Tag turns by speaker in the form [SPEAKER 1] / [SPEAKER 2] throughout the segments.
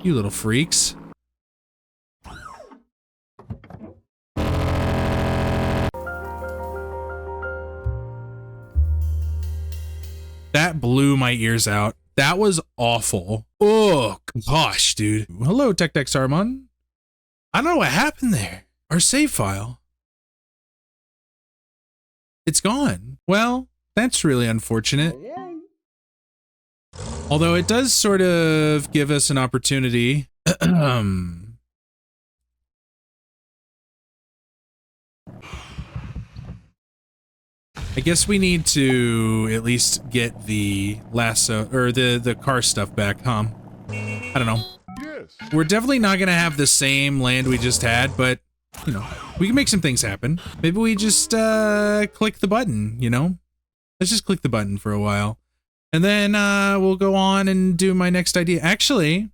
[SPEAKER 1] You little freaks. That blew my ears out. That was awful. Oh, gosh, dude. Hello, Tech Saruman. I don't know what happened there. Our save file. It's gone. Well, that's really unfortunate. Although it does sort of give us an opportunity. I guess we need to at least get the lasso or the car stuff back, huh? I don't know. Yes. We're definitely not gonna have the same land we just had, but you know, we can make some things happen. Maybe we just click the button, you know? Let's just click the button for a while. And then we'll go on and do my next idea. Actually,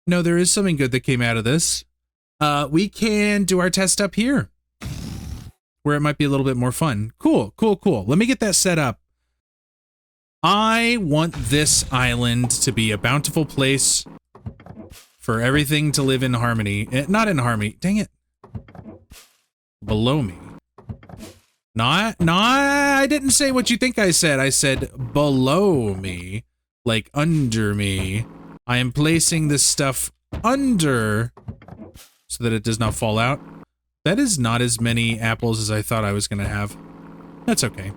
[SPEAKER 1] no, there is something good that came out of this. We can do our test up here, where it might be a little bit more fun. Cool, cool, cool. Let me get that set up. I want this island to be a bountiful place for everything to live in harmony. Not in harmony. Dang it. Below me. I didn't say what you think I said. I said below me, like under me. I am placing this stuff under so that it does not fall out. That is not as many apples as I thought I was gonna have. That's okay.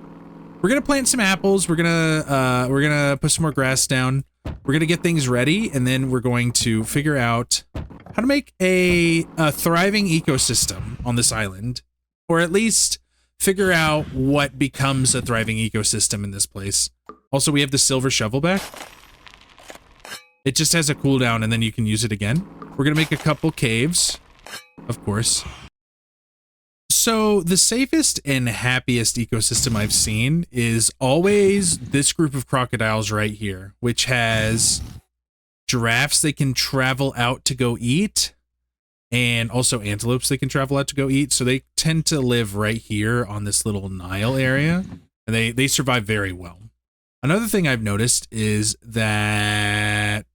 [SPEAKER 1] We're gonna plant some apples. We're gonna put some more grass down. We're gonna get things ready, and then we're going to figure out how to make a thriving ecosystem on this island, or at least figure out what becomes a thriving ecosystem in this place. Also, we have the silver shovel back. It just has a cooldown, and then you can use it again. We're gonna make a couple caves, of course. So the safest and happiest ecosystem I've seen is always this group of crocodiles right here, which has giraffes they can travel out to go eat, and also antelopes they can travel out to go eat. So they tend to live right here on this little Nile area, and they survive very well. Another thing I've noticed is that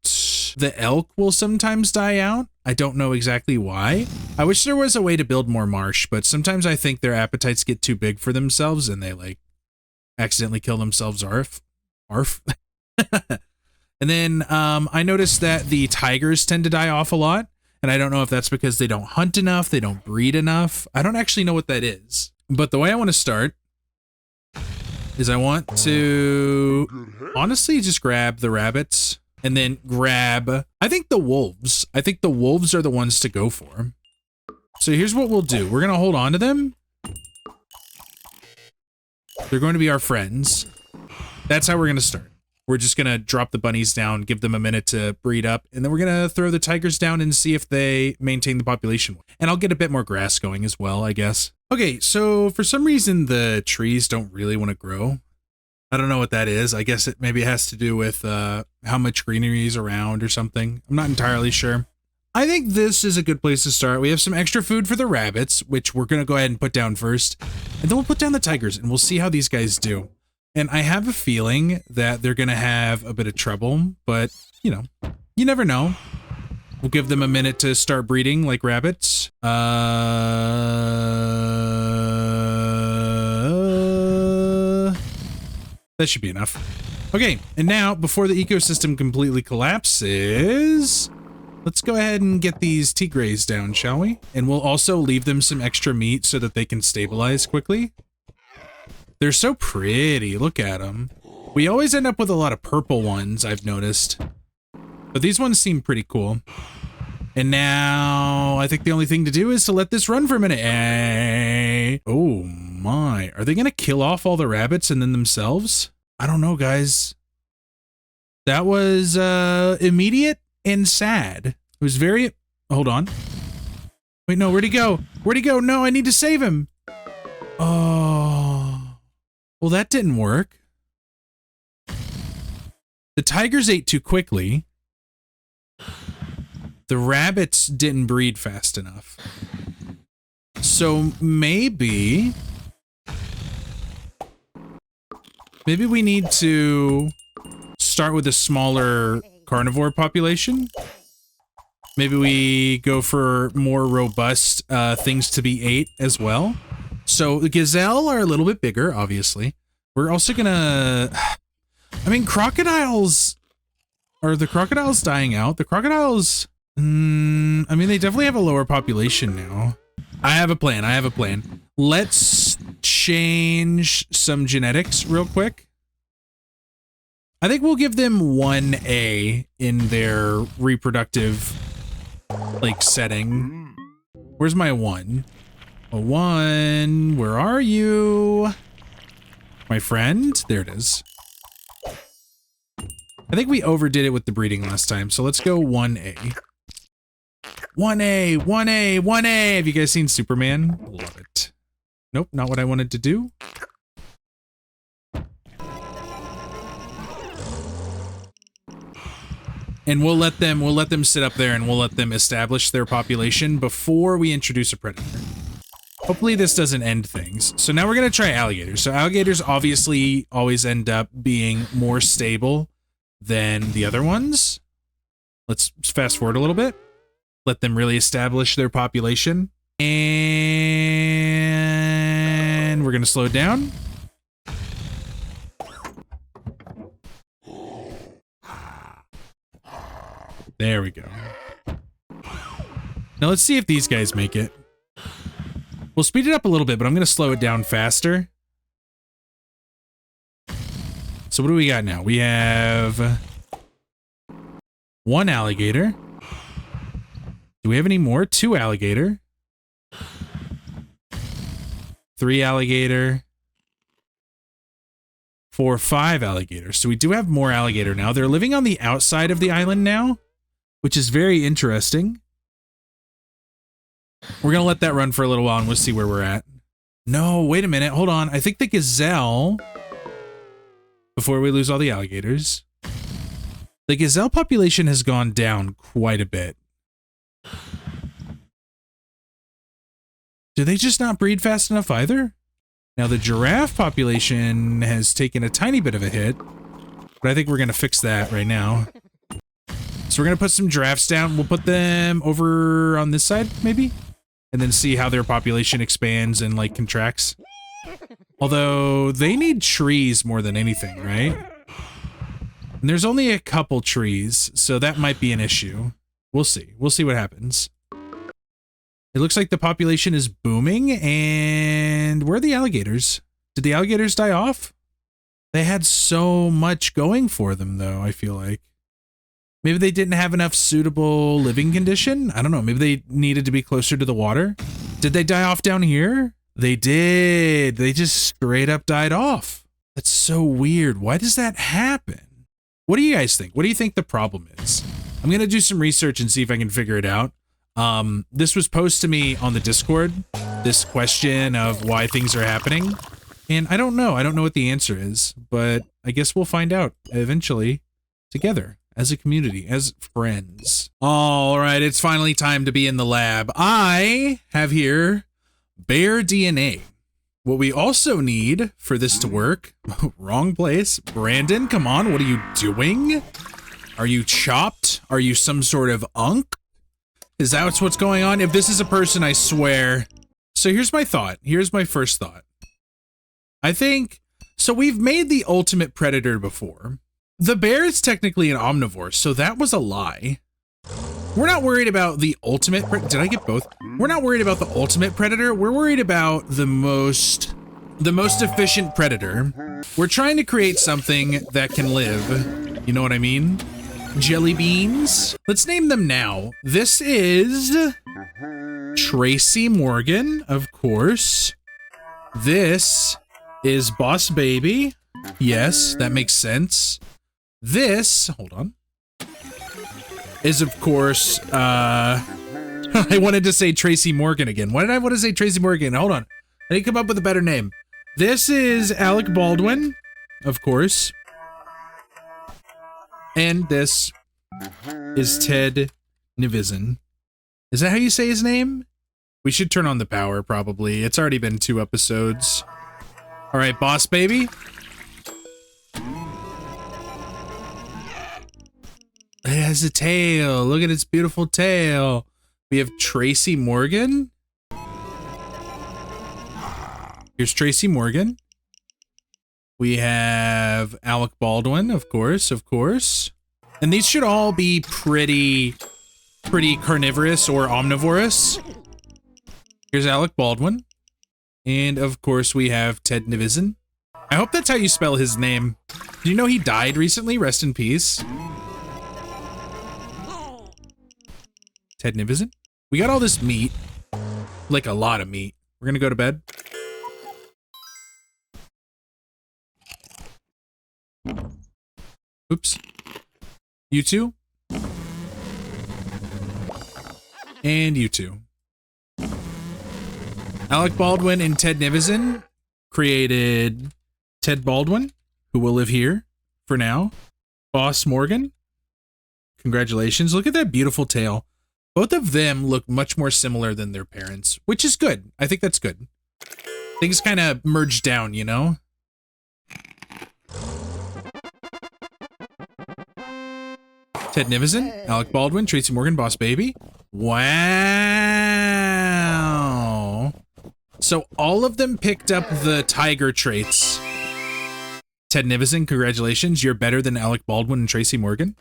[SPEAKER 1] the elk will sometimes die out. I don't know exactly why. I wish there was a way to build more marsh, but sometimes I think their appetites get too big for themselves and they like accidentally kill themselves. Arf. And then I noticed that the tigers tend to die off a lot, and I don't know if that's because they don't hunt enough, they don't breed enough. I don't actually know what that is. But the way I want to start is I want to honestly just grab the rabbits and then grab, I think the wolves. I think the wolves are the ones to go for. So here's what we'll do. We're going to hold on to them. They're going to be our friends. That's how we're going to start. We're just going to drop the bunnies down, give them a minute to breed up, and then we're going to throw the tigers down and see if they maintain the population. And I'll get a bit more grass going as well, I guess. Okay, so for some reason, the trees don't really want to grow. I don't know what that is. I guess it maybe has to do with how much greenery is around or something. I'm not entirely sure. I think this is a good place to start. We have some extra food for the rabbits, which we're going to go ahead and put down first. And then we'll put down the tigers, and we'll see how these guys do. And I have a feeling that they're going to have a bit of trouble, but, you know, you never know. We'll give them a minute to start breeding like rabbits. That should be enough. Okay, and now, before the ecosystem completely collapses, let's go ahead and get these tigres down, shall we? And we'll also leave them some extra meat so that they can stabilize quickly. They're so pretty. Look at them. We always end up with a lot of purple ones, I've noticed. But these ones seem pretty cool. And now I think the only thing to do is to let this run for a minute. Hey. Oh my. Are they going to kill off all the rabbits and then themselves? I don't know, guys. That was immediate and sad. It was very... Hold on. Wait, no, where'd he go? Where'd he go? No, I need to save him. Oh... Well, that didn't work. The tigers ate too quickly. The rabbits didn't breed fast enough. So maybe we need to start with a smaller carnivore population Maybe we go for more robust things to be ate as well. So the gazelle are a little bit bigger, obviously. We're also gonna... I mean, crocodiles... Are the crocodiles dying out? The crocodiles... I mean, they definitely have a lower population now. I have a plan. I have a plan. Let's change some genetics real quick. I think we'll give them 1A in their reproductive, like, setting. Where's my 1? A 1, where are you? My friend? There it is. I think we overdid it with the breeding last time, so let's go 1A. 1A, 1A, 1A! Have you guys seen Superman? Love it. Nope, not what I wanted to do. And we'll let them sit up there and we'll let them establish their population before we introduce a predator. Hopefully this doesn't end things. So now we're gonna try alligators. So alligators obviously always end up being more stable than the other ones. Let's fast forward a little bit. Let them really establish their population. And we're gonna slow it down. There we go. Now let's see if these guys make it. We'll speed it up a little bit, but I'm going to slow it down faster. So what do we got now? We have 1 alligator. Do we have any more? 2 alligator. 3 alligator. 4, 5 alligator. So we do have more alligator now. They're living on the outside of the island now, which is very interesting. We're going to let that run for a little while and we'll see where we're at. No, wait a minute. Hold on. I think the gazelle, before we lose all the alligators, the gazelle population has gone down quite a bit. Do they just not breed fast enough either? Now the giraffe population has taken a tiny bit of a hit, but I think we're going to fix that right now. So we're going to put some giraffes down. We'll put them over on this side, maybe? And then see how their population expands and, like, contracts. Although, they need trees more than anything, right? And there's only a couple trees, so that might be an issue. We'll see. We'll see what happens. It looks like the population is booming, and where are the alligators? Did the alligators die off? They had so much going for them, though, I feel like. Maybe they didn't have enough suitable living condition? I don't know. Maybe they needed to be closer to the water? Did they die off down here? They did. They just straight up died off. That's so weird. Why does that happen? What do you guys think? What do you think the problem is? I'm going to do some research and see if I can figure it out. This was posed to me on the Discord, this question of why things are happening. And I don't know. I don't know what the answer is, but I guess we'll find out eventually together. As a community, as friends. All right, it's finally time to be in the lab. I have here bear DNA. What we also need for this to work, wrong place. Brandon, come on, what are you doing? Are you chopped? Are you some sort of unk? Is that what's going on? If this is a person, I swear. So here's my thought. Here's my first thought. I think, so we've made the ultimate predator before. The bear is technically an omnivore, so that was a lie. We're not worried about the ultimate did I get both? We're not worried about the ultimate predator. We're worried about the most efficient predator. We're trying to create something that can live. You know what I mean? Jelly beans. Let's name them now. This is Tracy Morgan, of course. This is Boss Baby. Yes, that makes sense. This, hold on, is of course, I wanted to say Tracy Morgan again. Why did I want to say Tracy Morgan? Hold on. I need to come up with a better name. This is Alec Baldwin, of course. And this is Ted Nivison. Is that how you say his name? We should turn on the power, probably. It's already been 2 episodes. All right, Boss Baby. It has a tail. Look at its beautiful tail. We have Tracy Morgan. Here's Tracy Morgan. We have Alec Baldwin, of course. And these should all be pretty carnivorous or omnivorous. Here's Alec Baldwin. And of course we have Ted Nivison. I hope that's how you spell his name. Do you know he died recently? Rest in peace. Ted Nivison. We got all this meat. Like a lot of meat. We're gonna go to bed. Oops. You two. And you two. Alec Baldwin and Ted Nivison created Ted Baldwin, who will live here for now. Boss Morgan. Congratulations. Look at that beautiful tail. Both of them look much more similar than their parents, which is good. I think that's good. Things kind of merge down, you know? Ted Nivison, Alec Baldwin, Tracy Morgan, Boss Baby. Wow. So all of them picked up the tiger traits. Ted Nivison, congratulations. You're better than Alec Baldwin and Tracy Morgan.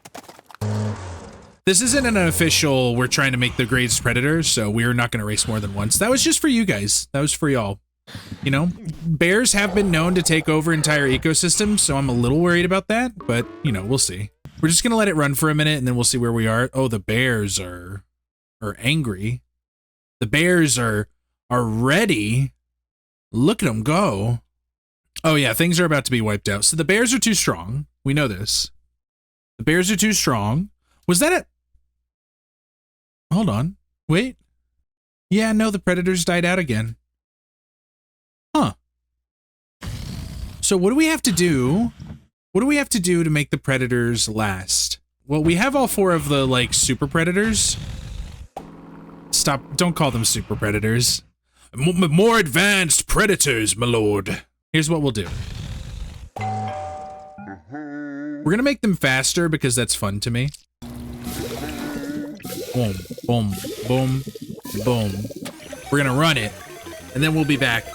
[SPEAKER 1] This isn't an official, we're trying to make the greatest predators, so we're not going to race more than once. That was just for you guys. That was for y'all. You know, bears have been known to take over entire ecosystems, so I'm a little worried about that, but, you know, we'll see. We're just going to let it run for a minute, and then we'll see where we are. Oh, the bears are angry. The bears are ready. Look at them go. Oh, yeah, things are about to be wiped out. So the bears are too strong. We know this. The bears are too strong. Was that it? Hold on. Wait. Yeah, no, the predators died out again. Huh. So what do we have to do? What do we have to do to make the predators last? Well, we have all four of the, like, super predators. Stop. Don't call them super predators. More advanced predators, my lord. Here's what we'll do. We're gonna make them faster because that's fun to me. Boom, boom, boom, boom. We're gonna run it, and then we'll be back.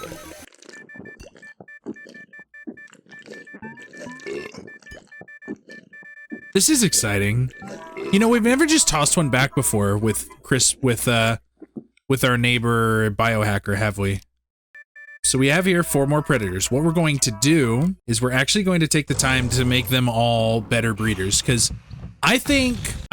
[SPEAKER 1] This is exciting. You know, we've never just tossed one back before with our neighbor biohacker, have we? So we have here 4 more predators. What we're going to do is we're actually going to take the time to make them all better breeders, because I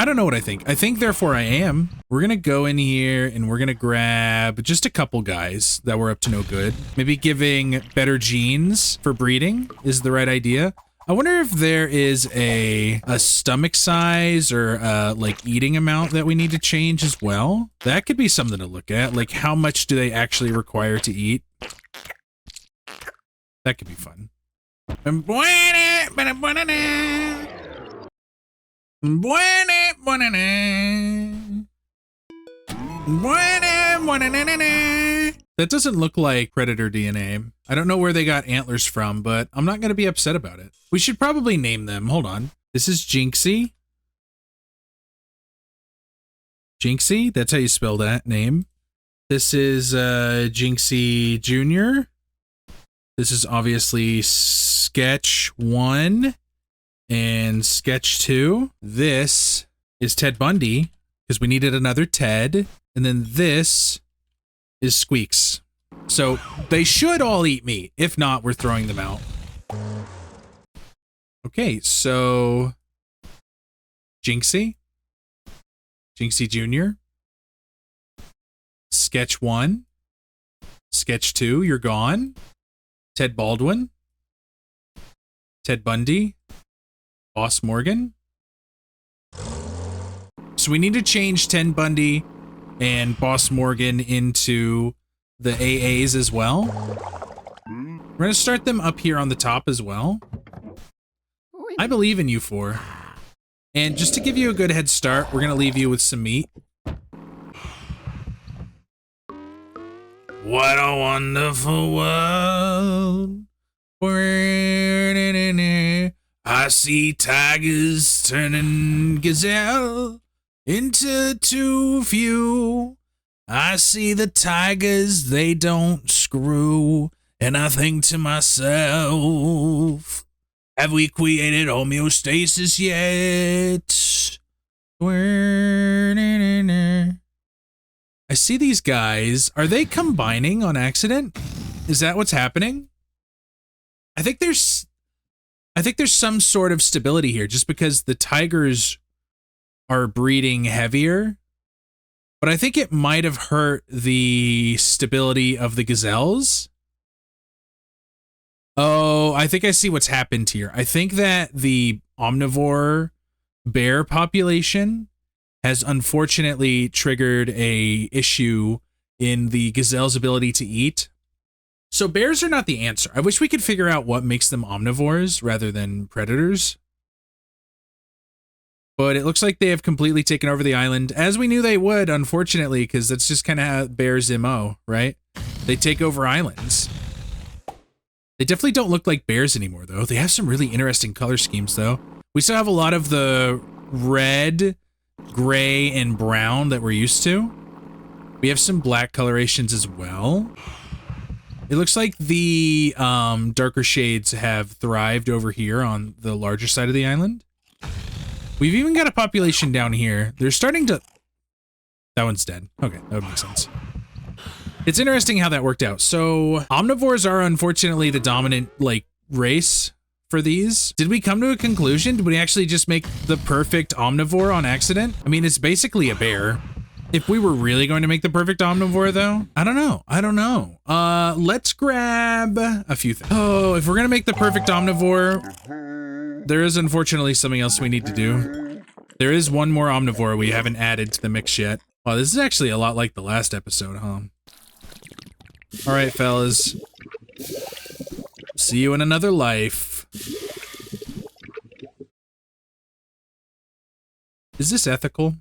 [SPEAKER 1] don't know what I think therefore I am. We're gonna go in here and we're gonna grab just a couple guys that were up to no good. Maybe giving better genes for breeding is the right idea. I wonder if there is a stomach size or like eating amount that we need to change as well. That could be something to look at. Like, how much do they actually require to eat? That could be fun. That doesn't look like predator DNA. I don't know where they got antlers from, but I'm not going to be upset about it. We should probably name them. Hold on. This is Jinxie. Jinxie? That's how you spell that name. This is Jinxie Jr. This is obviously Sketch 1 and Sketch 2. This is Ted Bundy, because we needed another Ted. And then this is Squeaks. So they should all eat meat. If not, we're throwing them out. Okay, so Jinxie. Jinxie Jr. Sketch 1. Sketch 2, you're gone. Ted Baldwin. Ted Bundy. Boss Morgan. So we need to change Ted Bundy and Boss Morgan into the AAs as well. We're going to start them up here on the top as well. I believe in you 4. And just to give you a good head start, we're going to leave you with some meat. What a wonderful world. I I see tigers turning gazelle into too few. I see the tigers, they don't screw. And I think to myself, have we created homeostasis yet? I see these guys. Are they combining on accident? Is that what's happening? I think there's some sort of stability here just because the tigers are breeding heavier. But I think it might have hurt the stability of the gazelles. Oh, I think I see what's happened here. I think that the omnivore bear population has unfortunately triggered a issue in the gazelle's ability to eat. So bears are not the answer. I wish we could figure out what makes them omnivores rather than predators. But it looks like they have completely taken over the island, as we knew they would, unfortunately, because that's just kind of how bears' MO, right? They take over islands. They definitely don't look like bears anymore, though. They have some really interesting color schemes, though. We still have a lot of the red, gray, and brown that we're used to. We have some black colorations as well. It looks like the darker shades have thrived over here on the larger side of the island. We've even got a population down here. They're starting to... That one's dead. Okay, that would make sense. It's interesting how that worked out. So omnivores are unfortunately the dominant race for these. Did we come to a conclusion? Did we actually just make the perfect omnivore on accident? I mean, it's basically a bear. If we were really going to make the perfect omnivore though, I don't know. Let's grab a few things. Oh, if we're going to make the perfect omnivore, there is unfortunately something else we need to do. There is one more omnivore we haven't added to the mix yet. Oh, this is actually a lot like the last episode, huh? All right, fellas. See you in another life. Is this ethical?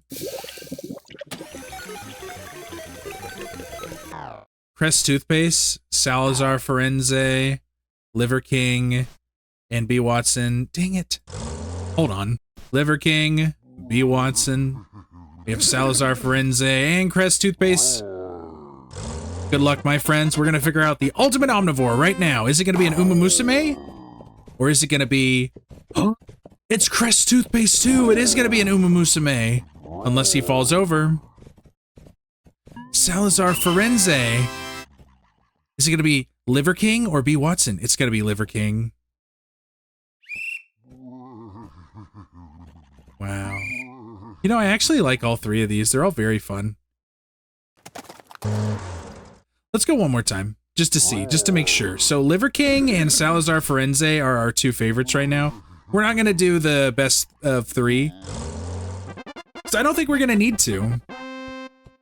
[SPEAKER 1] Crest Toothpaste, Salazar Forense, Liver King, and bwhatsonn. Dang it. Hold on. Liver King, bwhatsonn. We have Salazar Forense and Crest Toothpaste. Good luck, my friends. We're going to figure out the ultimate omnivore right now. Is it going to be an Umamusume? Or is it going to be... Oh, it's Crest Toothpaste too. It is going to be an Umamusume. Unless he falls over. Salazar Forense. Is it going to be Liver King or bwhatsonn? It's going to be Liver King. Wow. You know, I actually like all three of these. They're all very fun. Let's go one more time, just to see, just to make sure. So Liver King and Salazar Forense are our two favorites right now. We're not going to do the best of three. So I don't think we're going to need to.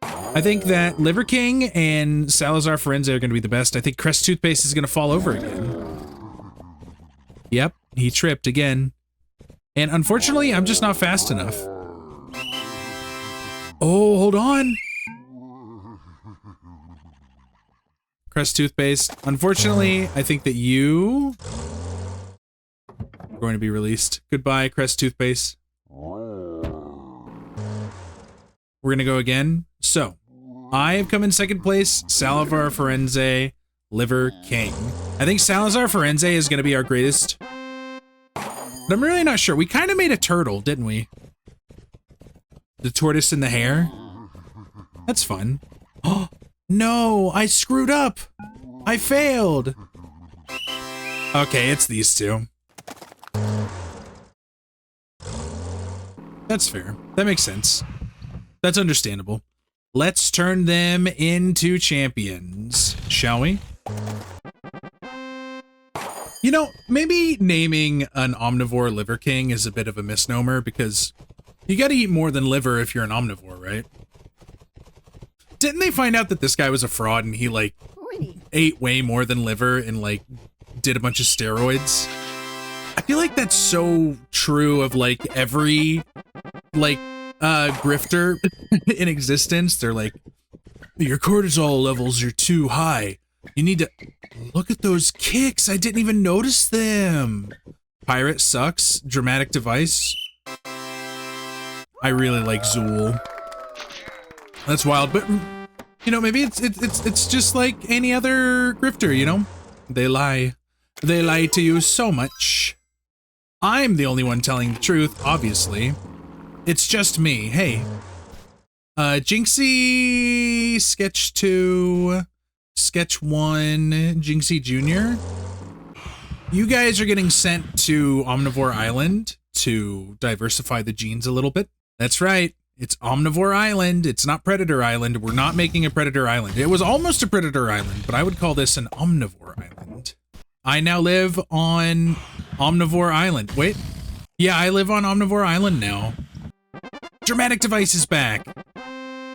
[SPEAKER 1] I think that Liver King and Salazar Forense are going to be the best. I think Crest Toothpaste is going to fall over again. Yep, he tripped again. And unfortunately, I'm just not fast enough. Oh, hold on. Crest Toothpaste. Unfortunately, I think that you are going to be released. Goodbye, Crest Toothpaste. We're going to go again. So, I have come in second place. Salazar Forense, Liver King. I think Salazar Forense is going to be our greatest. But I'm really not sure. We kind of made a turtle, didn't we? The tortoise and the hare. That's fun. Oh, no, I screwed up. I failed. Okay, it's these two. That's fair. That makes sense. That's understandable. Let's turn them into champions, shall we? You know, maybe naming an omnivore Liver King is a bit of a misnomer because you gotta eat more than liver if you're an omnivore, right? Didn't they find out that this guy was a fraud and he, ate way more than liver and, did a bunch of steroids? I feel like that's so true of, every, grifter in existence. They're like, your cortisol levels are too high. You need to... Look at those kicks. I didn't even notice them. Pirate sucks. Dramatic device. I really like Zool. That's wild, but you know, maybe it's just like any other grifter, you know? They lie. They lie to you so much. I'm the only one telling the truth, obviously. It's just me. Hey. Jinxie Sketch 2, Sketch 1, Jinxie Jr. You guys are getting sent to Omnivore Island to diversify the genes a little bit. That's right. It's Omnivore Island. It's not Predator Island. We're not making a Predator Island. It was almost a Predator Island, but I would call this an Omnivore Island. I now live on Omnivore Island. Wait. Yeah, I live on Omnivore Island now. Dramatic Device is back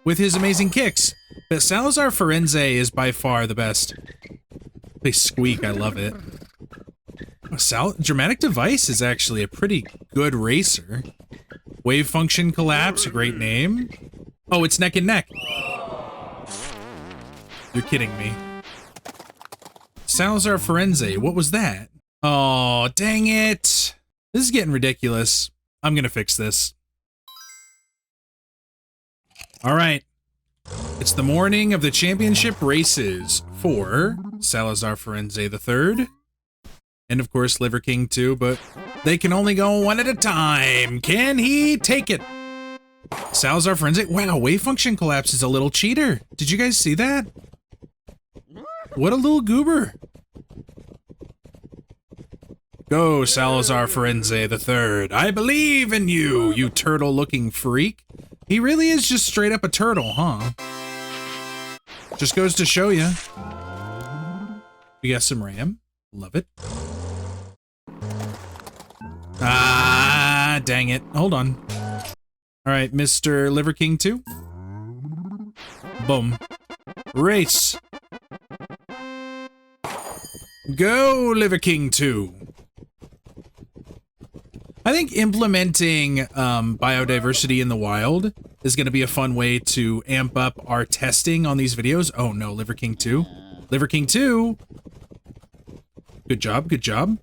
[SPEAKER 1] with his amazing kicks. But Salazar Forense is by far the best. They squeak. I love it. Dramatic Device is actually a pretty good racer. Wave Function Collapse, a great name. Oh, it's neck and neck. You're kidding me. Salazar Forense, what was that? Oh, dang it. This is getting ridiculous. I'm gonna fix this. All right. It's the morning of the championship races for Salazar Forense III. And of course, Liver King too, but they can only go one at a time. Can he take it? Salazar Forense. Wow, Wave Function Collapse is a little cheater. Did you guys see that? What a little goober. Go, Salazar Forense III. I believe in you, you turtle-looking freak. He really is just straight up a turtle, huh? Just goes to show you. We got some RAM. Love it. Ah, dang it. Hold on. All right, Mr. Liver King 2. Boom. Race. Go, Liver King 2. I think implementing biodiversity in the wild is going to be a fun way to amp up our testing on these videos. Oh no, Liver King 2. Liver King 2. Good job, good job.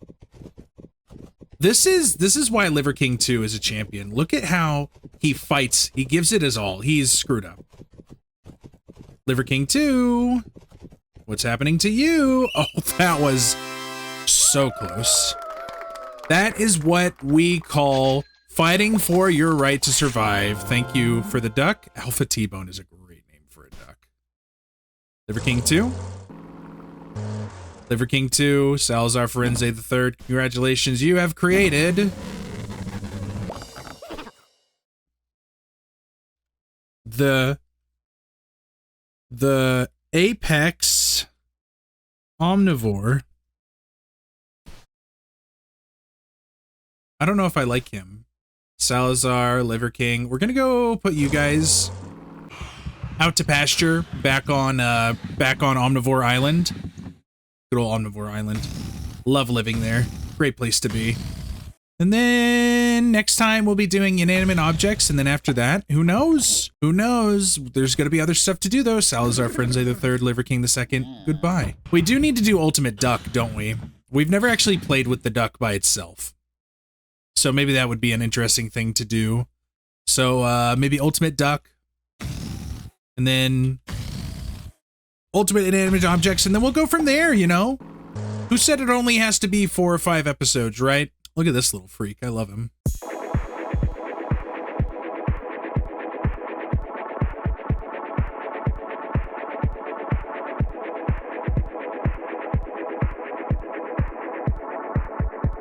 [SPEAKER 1] This is why Liver King 2 is a champion. Look at how he fights. He gives it his all. He's screwed up. Liver King 2. What's happening to you? Oh, that was so close. That is what we call fighting for your right to survive. Thank you for the duck. Alpha T-Bone is a great name for a duck. Liver King 2. Liver King 2, Salazar Forense III. Congratulations, you have created the Apex Omnivore. I don't know if I like him. Salazar, Liver King. We're gonna go put you guys out to pasture back on Omnivore Island. Good old Omnivore Island. Love living there. Great place to be. And then next time we'll be doing inanimate objects, and then after that, who knows? Who knows? There's gonna be other stuff to do though. Salazar Forense III, Liver King II. Goodbye. We do need to do Ultimate Duck, don't we? We've never actually played with the duck by itself. So maybe that would be an interesting thing to do. So maybe Ultimate Duck. And then Ultimate Inanimate Objects, and then we'll go from there, you know? Who said it only has to be 4 or 5 episodes, right? Look at this little freak. I love him.